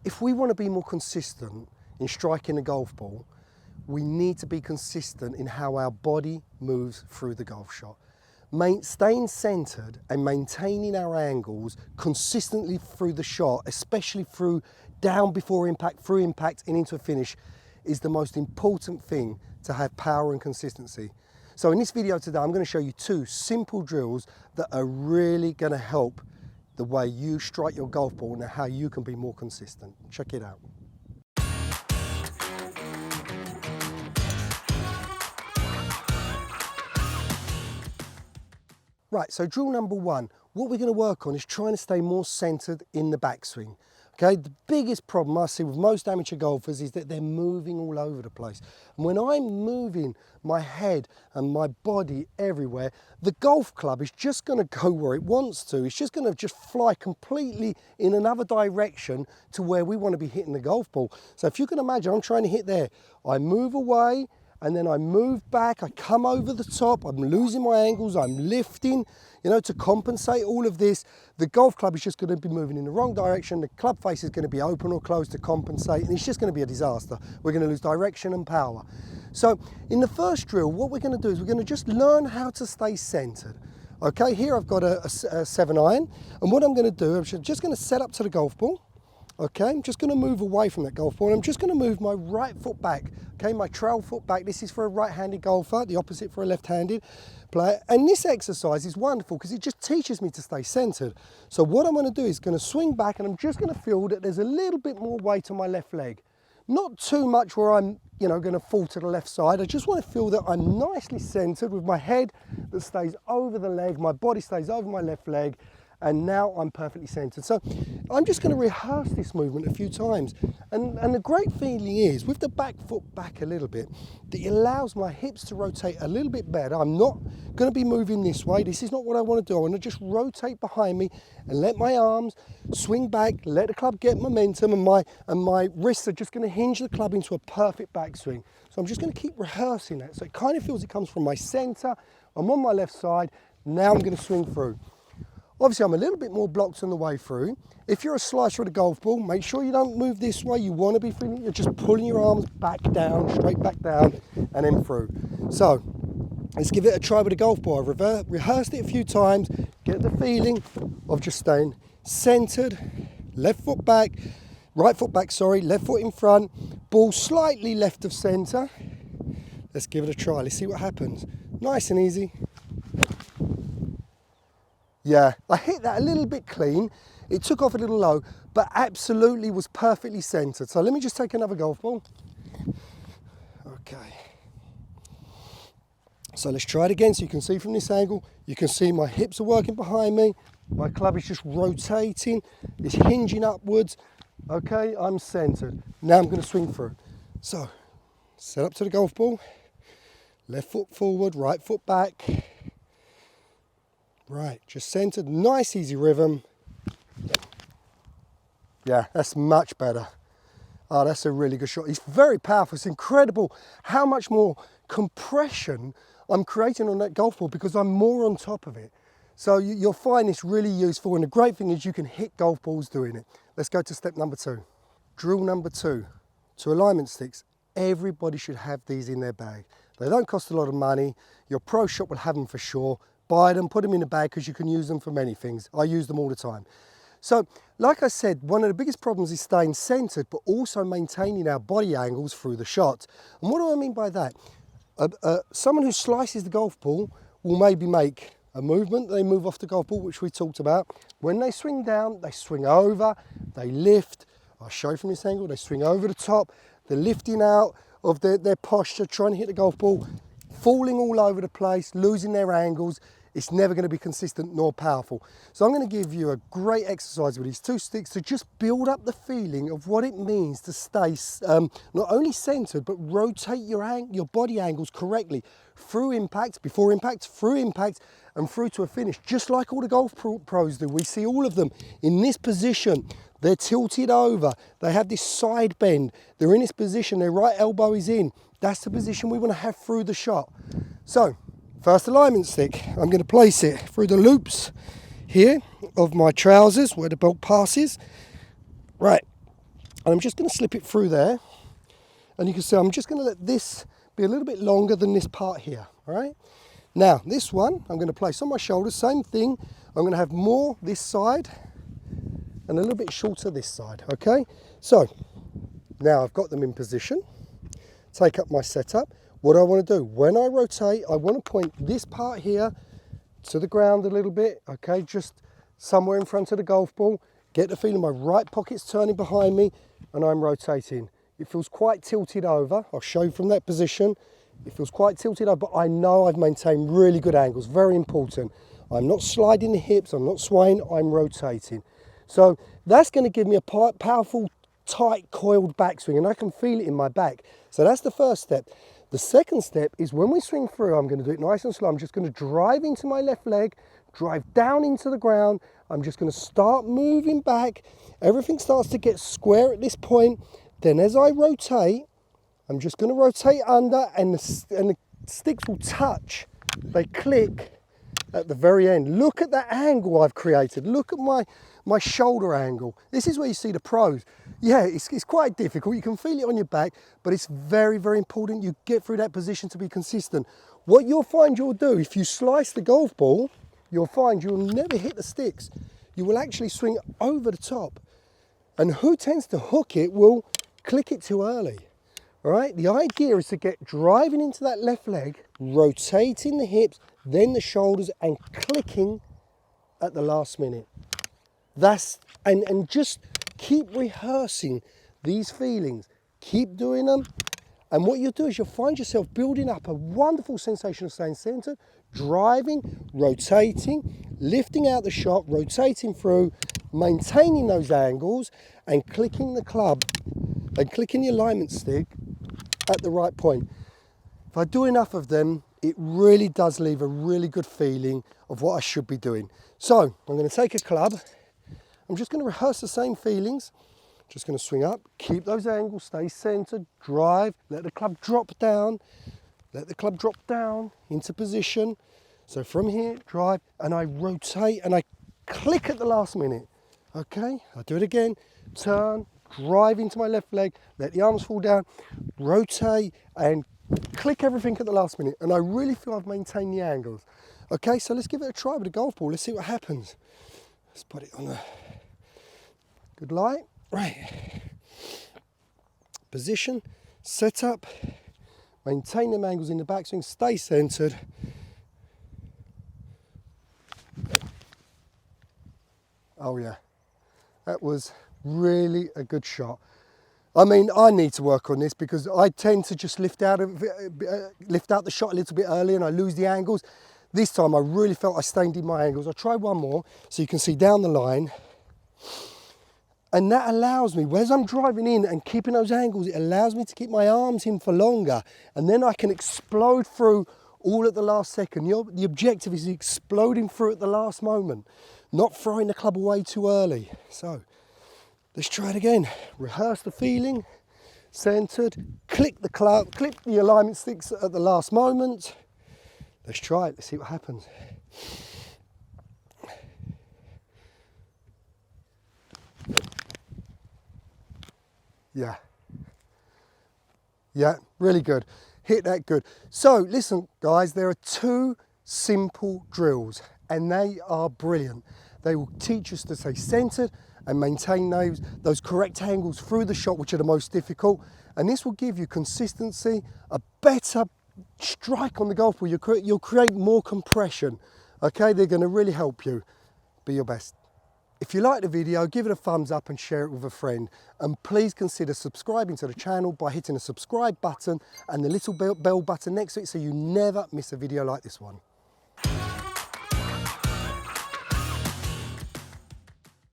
if we want to be more consistent in striking a golf ball, we need to be consistent in how our body moves through the golf shot. Staying centered and maintaining our angles consistently through the shot, especially through down before impact, through impact and into a finish, is the most important thing to have power and consistency. So in this video today, I'm going to show you 2 simple drills that are really going to help the way you strike your golf ball and how you can be more consistent. Check it out. Right, so drill number 1, what we're going to work on is trying to stay more centered in the backswing. Okay, the biggest problem I see with most amateur golfers is that they're moving all over the place. And when I'm moving my head and my body everywhere, the golf club is just going to go where it wants to. It's just going to just fly completely in another direction to where we want to be hitting the golf ball. So if you can imagine, I'm trying to hit there. I move away, and then I move back, I come over the top, I'm losing my angles, I'm lifting, you know, to compensate all of this. The golf club is just going to be moving in the wrong direction, the club face is going to be open or closed to compensate, and it's just going to be a disaster. We're going to lose direction and power. So in the first drill, what we're going to do is we're going to just learn how to stay centered. Okay, here I've got a 7 iron, and what I'm going to do, I'm just going to set up to the golf ball. Okay, I'm just going to move away from that golf ball, and I'm just going to move my right foot back, okay, my trail foot back. This is for a right-handed golfer, the opposite for a left-handed player. And this exercise is wonderful because it just teaches me to stay centered. So what I'm going to do is going to swing back, and I'm just going to feel that there's a little bit more weight on my left leg. Not too much where I'm, you know, going to fall to the left side. I just want to feel that I'm nicely centered with my head that stays over the leg, my body stays over my left leg, and now I'm perfectly centered. So I'm just going to rehearse this movement a few times. And the great feeling is, with the back foot back a little bit, that it allows my hips to rotate a little bit better. I'm not going to be moving this way. This is not what I want to do. I want to just rotate behind me and let my arms swing back, let the club get momentum, and my wrists are just going to hinge the club into a perfect backswing. So I'm just going to keep rehearsing that. So it kind of feels it comes from my center. I'm on my left side. Now I'm going to swing through. Obviously, I'm a little bit more blocked on the way through. If you're a slicer of the golf ball, make sure you don't move this way. You want to be feeling, you're just pulling your arms back down, straight back down, and then through. So let's give it a try with the golf ball. I've rehearsed it a few times, get the feeling of just staying centered, left foot back, right foot back, sorry, left foot in front, ball slightly left of center. Let's give it a try. Let's see what happens. Nice and easy. Yeah, I hit that a little bit clean. It took off a little low, but absolutely was perfectly centered. So let me just take another golf ball. Okay. So let's try it again. So you can see from this angle, you can see my hips are working behind me. My club is just rotating. It's hinging upwards. Okay, I'm centered. Now I'm going to swing through. So set up to the golf ball. Left foot forward, right foot back. Right, just centered, nice easy rhythm. Yeah, that's much better. Oh, that's a really good shot. It's very powerful. It's incredible how much more compression I'm creating on that golf ball because I'm more on top of it. So you'll find this really useful, and the great thing is you can hit golf balls doing it. Let's go to step number 2. Drill number 2, 2 alignment sticks. Everybody should have these in their bag. They don't cost a lot of money. Your pro shop will have them for sure. Buy them, put them in the bag because you can use them for many things. I use them all the time. So, like I said, one of the biggest problems is staying centered, but also maintaining our body angles through the shot. And what do I mean by that? Someone who slices the golf ball will maybe make a movement. They move off the golf ball, which we talked about. When they swing down, they swing over, they lift. I'll show you from this angle. They swing over the top. They're lifting out of their posture, trying to hit the golf ball, falling all over the place, losing their angles. It's never going to be consistent nor powerful. So I'm going to give you a great exercise with these 2 sticks to just build up the feeling of what it means to stay not only centered, but rotate your body angles correctly through impact, before impact, through impact, and through to a finish, just like all the golf pros do. We see all of them in this position. They're tilted over. They have this side bend. They're in this position. Their right elbow is in. That's the position we want to have through the shot. So, first alignment stick, I'm going to place it through the loops here of my trousers where the belt passes. Right, And I'm just going to slip it through there. And you can see I'm just going to let this be a little bit longer than this part here, all right? Now, this one I'm going to place on my shoulder, same thing. I'm going to have more this side and a little bit shorter this side, okay? So, now I've got them in position. Take up my setup. What do I want to do? When I rotate, I want to point this part here to the ground a little bit, okay? Just somewhere in front of the golf ball. Get the feeling my right pocket's turning behind me and I'm rotating. It feels quite tilted over. I'll show you from that position. It feels quite tilted over, but I know I've maintained really good angles. Very important. I'm not sliding the hips, I'm not swaying, I'm rotating. So that's going to give me a powerful, tight, coiled backswing, and I can feel it in my back. So that's the first step. The second step is when we swing through, I'm going to do it nice and slow. I'm just going to drive into my left leg, drive down into the ground. I'm just going to start moving back. Everything starts to get square at this point. Then as I rotate, I'm just going to rotate under, and the sticks will touch. They click at the very end. Look at that angle I've created. Look at my shoulder angle. This is where you see the pros. Yeah, it's quite difficult. You can feel it on your back, but it's very, very important you get through that position to be consistent. What you'll find you'll do, if you slice the golf ball, you'll find you'll never hit the sticks. You will actually swing over the top. And who tends to hook it will click it too early. All right, the idea is to get driving into that left leg, rotating the hips, then the shoulders, and clicking at the last minute. And just keep rehearsing these feelings. Keep doing them. And what you'll do is you'll find yourself building up a wonderful sensation of staying centered, driving, rotating, lifting out the shot, rotating through, maintaining those angles, and clicking the club and clicking the alignment stick at the right point. If I do enough of them, it really does leave a really good feeling of what I should be doing. So I'm going to take a club. I'm just going to rehearse the same feelings. Just going to swing up, keep those angles, stay centered, drive, let the club drop down, into position. So from here, drive, and I rotate and I click at the last minute. Okay, I'll do it again. Turn, drive into my left leg, let the arms fall down, rotate and click everything at the last minute. And I really feel I've maintained the angles. Okay, so let's give it a try with a golf ball. Let's see what happens. Let's put it on a good light. Right. Position, set up, maintain them angles in the backswing, stay centered. Oh yeah, that was really a good shot. I mean, I need to work on this because I tend to just lift out the shot a little bit early and I lose the angles. This time I really felt I stayed in my angles. I'll try one more so you can see down the line. And that allows me, as I'm driving in and keeping those angles, it allows me to keep my arms in for longer. And then I can explode through all at the last second. The objective is exploding through at the last moment, not throwing the club away too early. So let's try it again. Rehearse the feeling, centered, click the club, click the alignment sticks at the last moment. Let's try it, let's see what happens. Yeah, really good. Hit that good. So listen, guys, there are two simple drills and they are brilliant. They will teach us to stay centered and maintain those correct angles through the shot, which are the most difficult. And this will give you consistency, a better strike on the golf ball. You'll create more compression. Okay, they're going to really help you. Be your best. If you like the video, give it a thumbs up and share it with a friend. And please consider subscribing to the channel by hitting the subscribe button and the little bell button next to it so you never miss a video like this one.